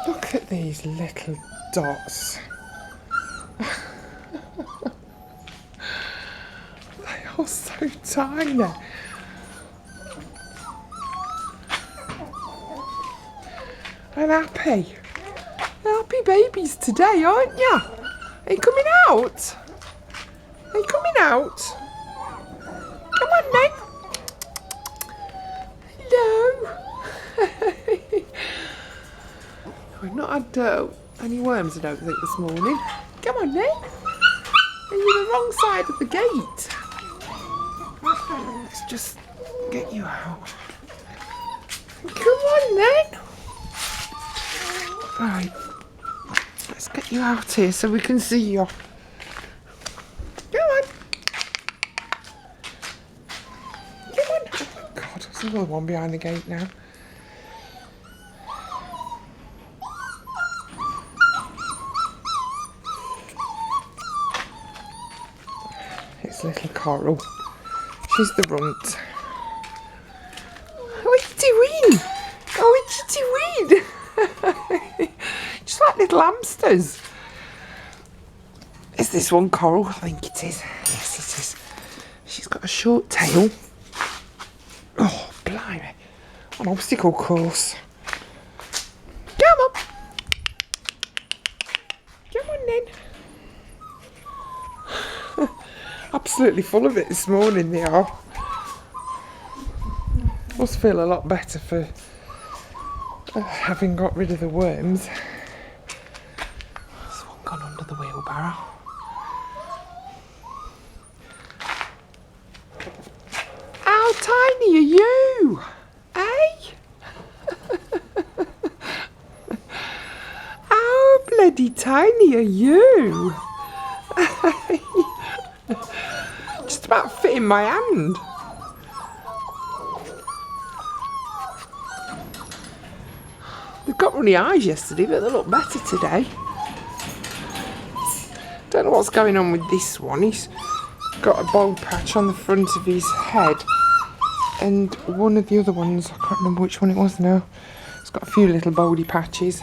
Look at these little dots. They are so tiny. And happy. Happy babies today, aren't you? Are you coming out? Are you coming out? Come on then. Hello. We've not had any worms, I don't think, this morning. Come on then. Are you the wrong side of the gate? Let's just get you out. Come on then. Right. Let's get you out here so we can see you. Come on. Come on. Oh God, there's another one behind the gate now. It's little Coral. She's the runt. What are you doing? Oh, what are you doing? Just like little hamsters. Is this one Coral? I think it is. Yes, it is. She's got a short tail. Oh, blimey. An obstacle course. Come on. Come on then. Absolutely full of it this morning, they are. Must feel a lot better for having got rid of the worms. There's one gone under the wheelbarrow. How tiny are you? Eh? How bloody tiny are you? Just about fit in my hand. They've got runny eyes yesterday, but they look better today. Don't know what's going on with this one. He's got a bald patch on the front of his head, and one of the other ones, I can't remember which one it was now, it's got a few little baldy patches,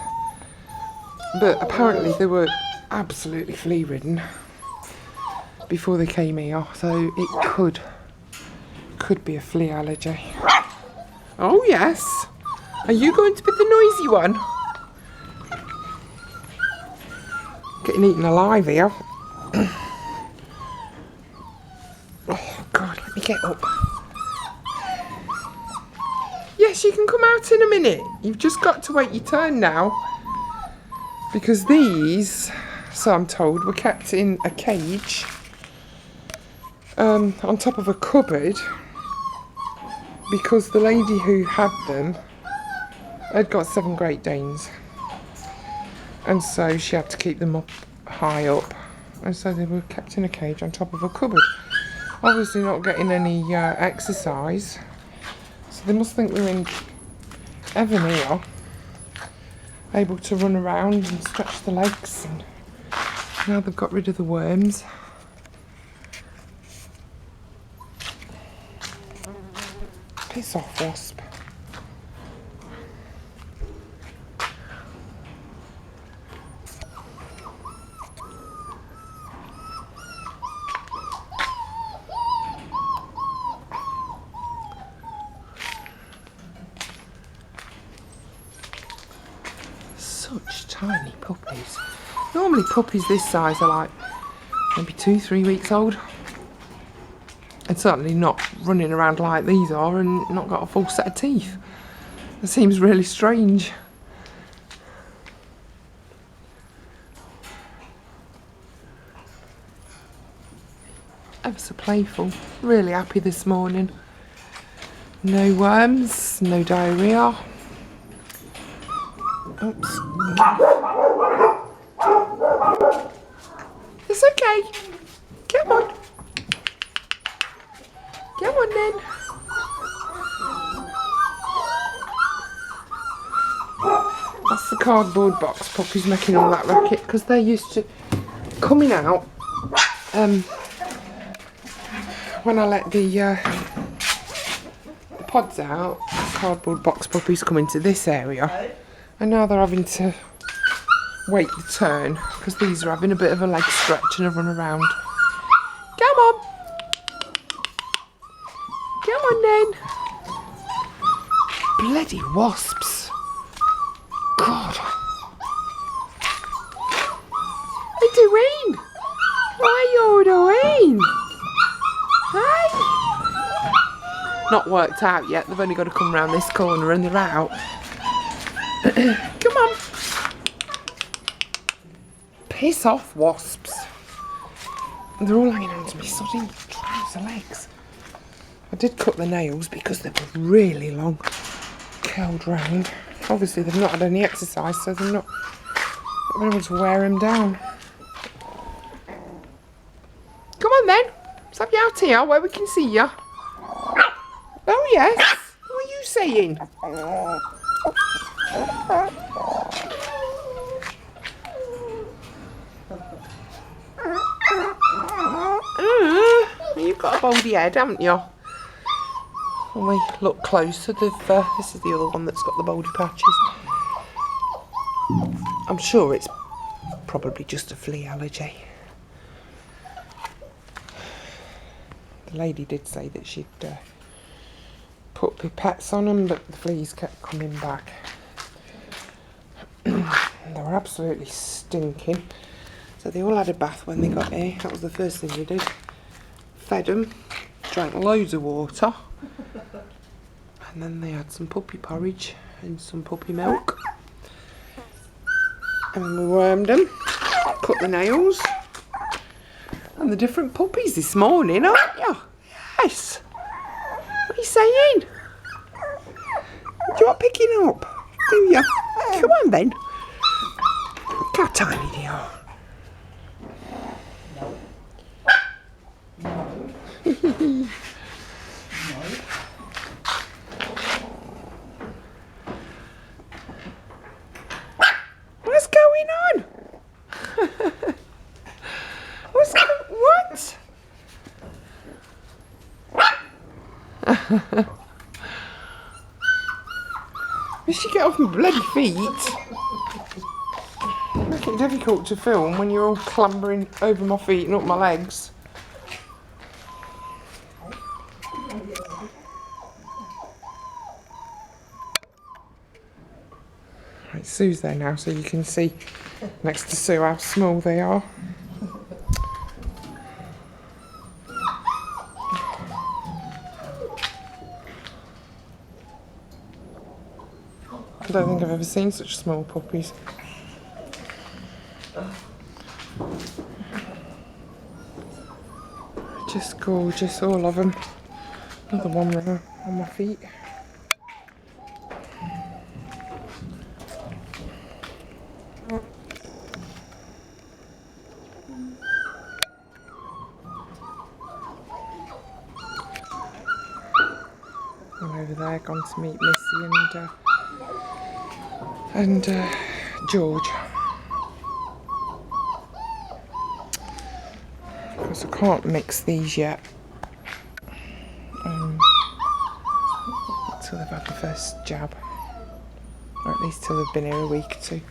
but apparently they were absolutely flea ridden before they came here, so it could be a flea allergy. Oh yes. Are you going to be the noisy one? Getting eaten alive here. Oh God, let me get up. Yes, you can come out in a minute. You've just got to wait your turn now. Because these, so I'm told, were kept in a cage on top of a cupboard because the lady who had them had got 7 Great Danes, and so she had to keep them up high up, and so they were kept in a cage on top of a cupboard. Obviously not getting any exercise, so they must think we're in heaven here, able to run around and stretch the legs, and now they've got rid of the worms. Piss off, wasp. Such tiny puppies. Normally puppies this size are like maybe 2-3 weeks old. And certainly not running around like these are and not got a full set of teeth. It seems really strange. Ever so playful. Really happy this morning. No worms, no diarrhea. Oops. It's okay. Come on. Come on then. That's the cardboard box puppies making all that racket because they're used to coming out when I let the pods out. Cardboard box puppies come into this area, and now they're having to wait the turn, because these are having a bit of a leg stretch and a run around. Come on. Come on then. Bloody wasps. God. What are you doing? What are you doing? Hey? Not worked out yet. They've only got to come round this corner and they're out. Come on. Piss off, wasps. They're all hanging on to me sodding trouser legs. I did cut the nails because they were really long, curled round. Obviously they've not had any exercise, so they're not been able to wear them down. Come on then, let's have you out here where we can see you. Oh yes, what are you saying? You've got a baldy head, haven't you? When we look closer, this is the other one that's got the baldy patches. I'm sure it's probably just a flea allergy. The lady did say that she'd put pipettes on them, but the fleas kept coming back. They were absolutely stinking. So they all had a bath when they got here. That was the first thing we did. Fed them, drank loads of water, and then they had some puppy porridge and some puppy milk. And we wormed them, cut the nails, and the different puppies this morning, aren't you? Yes. What are you saying? Do you want picking up? Do you? Come on then. Look how tiny they are. What's going on? What? You should get off my bloody feet. Make it difficult to film when you're all clambering over my feet and up my legs. Right, Sue's there now, so you can see next to Sue how small they are. I don't think I've ever seen such small puppies. Just gorgeous, all of them. Another one runner on my feet. One over there, gone to meet Missy and George. Of course, I can't mix these yet until they've had the first jab, or at least till they've been here a week or two.